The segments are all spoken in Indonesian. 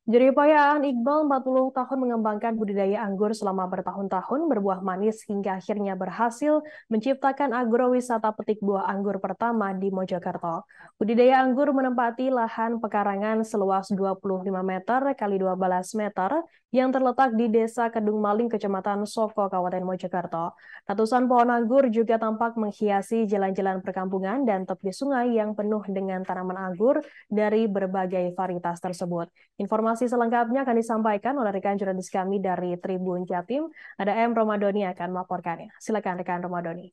Jeripayaan Iqbal 40 tahun mengembangkan budidaya anggur selama bertahun-tahun berbuah manis hingga akhirnya berhasil menciptakan agrowisata petik buah anggur pertama di Mojokerto. Budidaya anggur menempati lahan pekarangan seluas 25 meter kali 12 meter yang terletak di Desa Kedung Maling, Kecamatan Soko, Kabupaten Mojokerto. Ratusan pohon anggur juga tampak menghiasi jalan-jalan perkampungan dan tepi sungai yang penuh dengan tanaman anggur dari berbagai varietas tersebut. Informasi selengkapnya akan disampaikan oleh rekan jurnalis kami dari Tribun Jatim. Ada M. Romadoni akan melaporkannya. Silakan rekan Romadoni.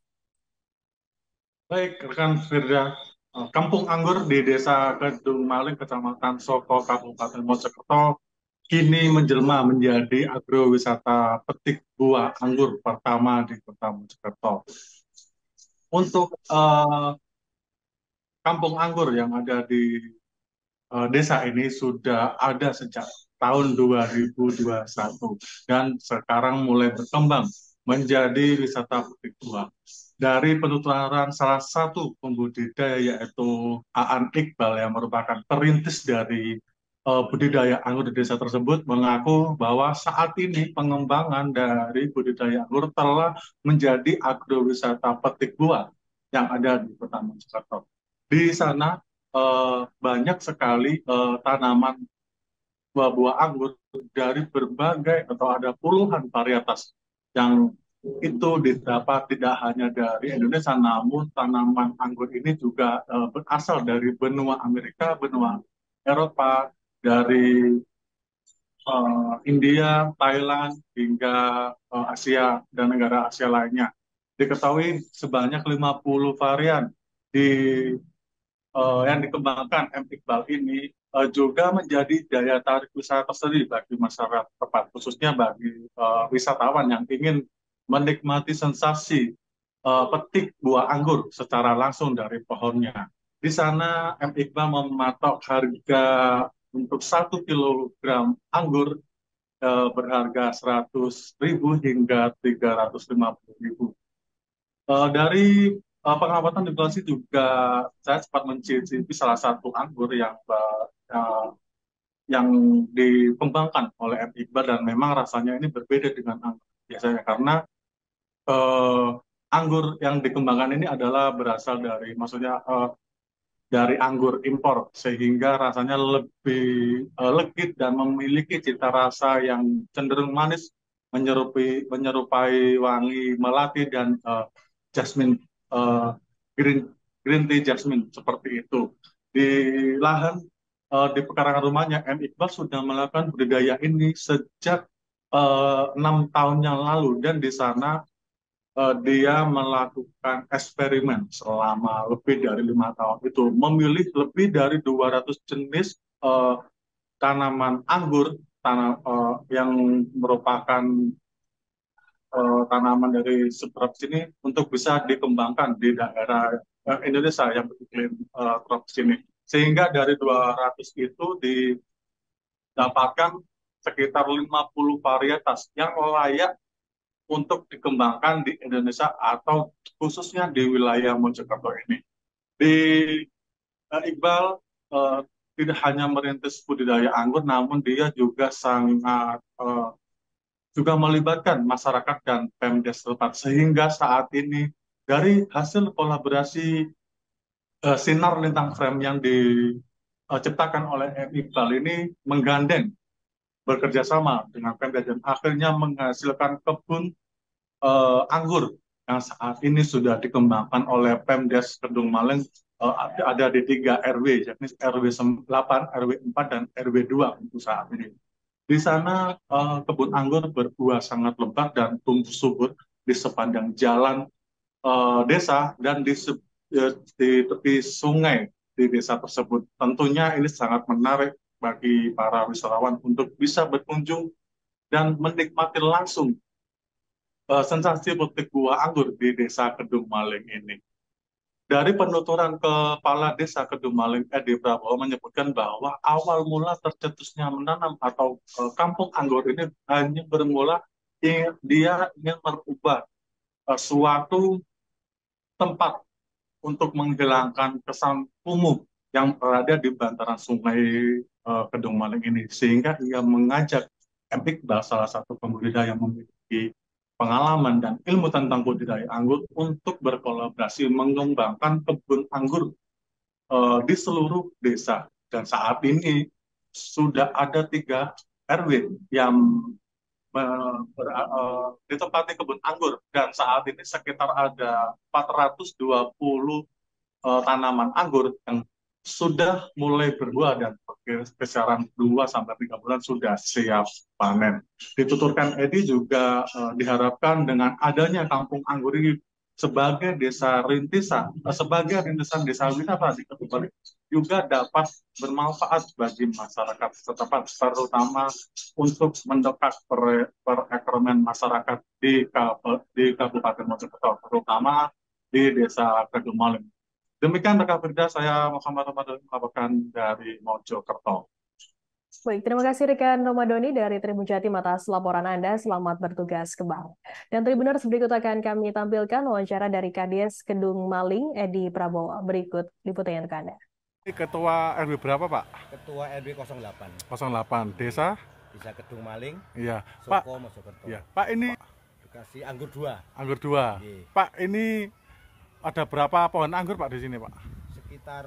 Baik, rekan Firda, Kampung Anggur di Desa Kedung Maling, Kecamatan Soko, Kabupaten Mojokerto, kini menjelma menjadi agrowisata petik buah anggur pertama di Kota Mojokerto. Untuk Kampung Anggur yang ada di desa ini sudah ada sejak tahun 2021 dan sekarang mulai berkembang menjadi wisata petik buah. Dari penuturan salah satu pembudidaya yaitu Aan Iqbal yang merupakan perintis dari budidaya anggur di desa tersebut mengaku bahwa saat ini pengembangan dari budidaya anggur telah menjadi agrowisata petik buah yang ada di Kota Mojokerto. Di sana banyak sekali tanaman buah-buah anggur dari berbagai atau ada puluhan varietas yang itu didapat tidak hanya dari Indonesia, namun tanaman anggur ini juga berasal dari benua Amerika, benua Eropa, dari India, Thailand, hingga Asia dan negara Asia lainnya. Diketahui sebanyak 50 varian di yang dikembangkan M. Iqbal ini juga menjadi daya tarik wisata tersendiri bagi masyarakat tempat, khususnya bagi wisatawan yang ingin menikmati sensasi petik buah anggur secara langsung dari pohonnya. Di sana M. Iqbal mematok harga untuk 1 kilogram anggur berharga 100.000 hingga 350.000. Dari pengamatan di lokasi juga saya sempat mencicipi salah satu anggur uh, yang dikembangkan oleh M. Iqbal dan memang rasanya ini berbeda dengan anggur biasanya karena uh, anggur yang dikembangkan ini adalah berasal dari maksudnya dari anggur impor sehingga rasanya lebih legit dan memiliki cita rasa yang cenderung manis menyerupai wangi melati dan jasmine uh, green green tea jasmine seperti itu. Di lahan di pekarangan rumahnya M. Iqbal sudah melakukan budidaya ini sejak 6 tahun yang lalu dan di sana dia melakukan eksperimen selama lebih dari 5 tahun itu, memilih lebih dari 200 jenis tanaman anggur yang merupakan tanaman dari subtropis ini untuk bisa dikembangkan di daerah Indonesia yang beriklim tropis ini. Sehingga dari 200 itu didapatkan sekitar 50 varietas yang layak untuk dikembangkan di Indonesia atau khususnya di wilayah Mojokerto ini. Di Iqbal uh, tidak hanya merintis budidaya anggur, namun dia juga sangat juga melibatkan masyarakat dan Pemdes setempat sehingga saat ini dari hasil kolaborasi sinar lintang frame yang diciptakan oleh M. Iqbal ini menggandeng bekerja sama dengan Pemdes dan akhirnya menghasilkan kebun anggur yang saat ini sudah dikembangkan oleh Pemdes Kedung Maling ada di 3 RW, yakni RW 8, RW 4, dan RW 2 untuk saat ini. Di sana kebun anggur berbuah sangat lebat dan tumbuh subur di sepanjang jalan desa dan di tepi sungai di desa tersebut. Tentunya ini sangat menarik bagi para wisatawan untuk bisa berkunjung dan menikmati langsung sensasi petik buah anggur di Desa Kedung Maling ini. Dari penuturan Kepala Desa Kedung Maling, Edi Prabowo menyebutkan bahwa awal mula tercetusnya menanam atau kampung anggur ini hanya bermula dia ingin merubah suatu tempat untuk menghilangkan kesan kumuh yang berada di bantaran sungai Kedung Maling ini, sehingga ia mengajak M. Iqbal, salah satu pembudidaya yang memiliki pengalaman dan ilmu tentang budidaya anggur, untuk berkolaborasi mengembangkan kebun anggur di seluruh desa. Dan saat ini sudah ada 3 RW yang ditempati kebun anggur, dan saat ini sekitar ada 420 tanaman anggur yang sudah mulai berbuah dan kisaran 2 sampai 3 bulan sudah siap panen. Dituturkan Edi juga diharapkan dengan adanya kampung anggur ini sebagai desa rintisan, sebagai rintisan desa wisata di Kedung Maling, juga dapat bermanfaat bagi masyarakat setempat, terutama untuk mendongkrak perekonomian masyarakat di Kabupaten Mojokerto, terutama di desa Kedung Maling. Demikian rekan Firda, saya Muhammad Ramadan melaporkan dari Mojokerto. Baik, terima kasih rekan Romadoni dari Tribun Jatim atas laporan Anda. Selamat bertugas kembali. Dan Tribuners, berikut akan kami tampilkan wawancara dari Kades Kedung Maling, Edi Prabowo. Berikut liputannya untuk Anda. Ketua RW berapa, Pak? Ketua RW 08. 08. Desa? Desa Kedung Maling. Iya, Pak. Pak. Mojokerto. Iya, Pak, ini Dikasih anggur 2. Anggur 2. Iya. Pak, ini ada berapa pohon anggur, Pak, di sini, Pak? Sekitar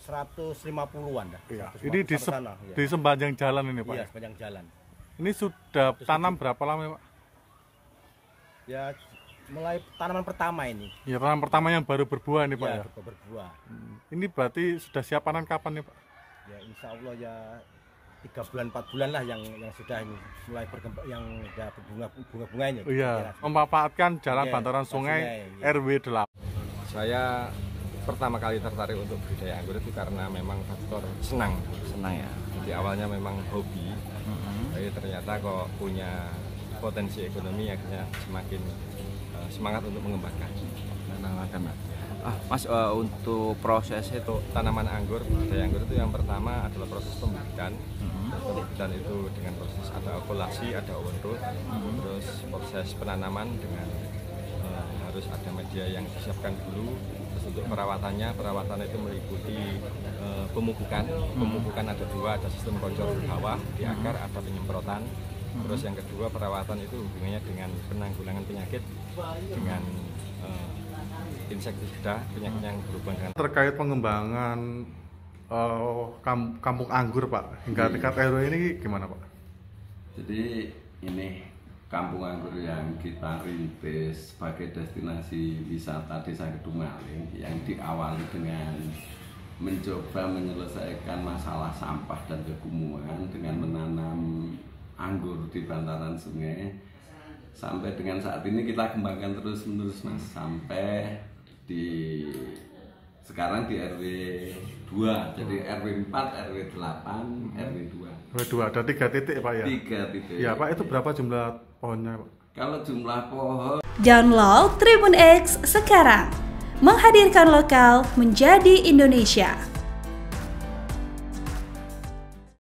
150-an dah. Iya. 150 Ini sana, iya. di sepanjang jalan ini, Pak. Iya, sepanjang jalan. Ini sudah tanam berapa lama, Pak? Ya, mulai tanaman pertama ini. Ya, tanam pertama yang baru berbuah ini, Pak, ya. Baru berbuah. Ini berarti sudah siap panen kapan nih, Pak? Ya, insya Allah ya 3 bulan 4 bulan lah yang sudah ini mulai berkembang, yang udah bunga-bunganya. Oh, iya, memanfaatkan jalan bantaran sungai iya. RW 8. Saya pertama kali tertarik untuk budidaya anggur itu karena memang faktor senang ya. Jadi awalnya memang hobi, tapi ternyata kok punya potensi ekonomi, akhirnya semakin semangat untuk mengembangkan. Mas, untuk proses itu Tanaman anggur, budidaya anggur itu yang pertama adalah proses pembibitan. Pembibitan itu dengan proses ada okulasi, ada oven root, terus proses penanaman dengan harus ada media yang disiapkan dulu. Terus untuk perawatan itu meliputi pemupukan. Pemupukan ada 2, ada sistem koncor di bawah, di akar ada penyemprotan. Terus yang kedua, perawatan itu hubungannya dengan penanggulangan penyakit, dengan insektisida, penyakit yang berhubungan dengan. Terkait pengembangan kampung anggur, Pak, hingga tingkat RW ini gimana, Pak? Jadi ini kampung anggur yang kita rintis sebagai destinasi wisata Desa Kedung Maling, yang diawali dengan mencoba menyelesaikan masalah sampah dan kekumuhan dengan menanam anggur di bantaran sungai. Sampai dengan saat ini kita kembangkan terus menerus, Mas, sampai sekarang di RW 2, jadi RW 4, RW 8, RW 2. RW 2, ada 3 titik, Pak, ya? 3 titik. Ya, Pak, itu berapa jumlah pohonnya, Pak? Kalau jumlah pohon, Download Tribun X sekarang, menghadirkan lokal menjadi Indonesia.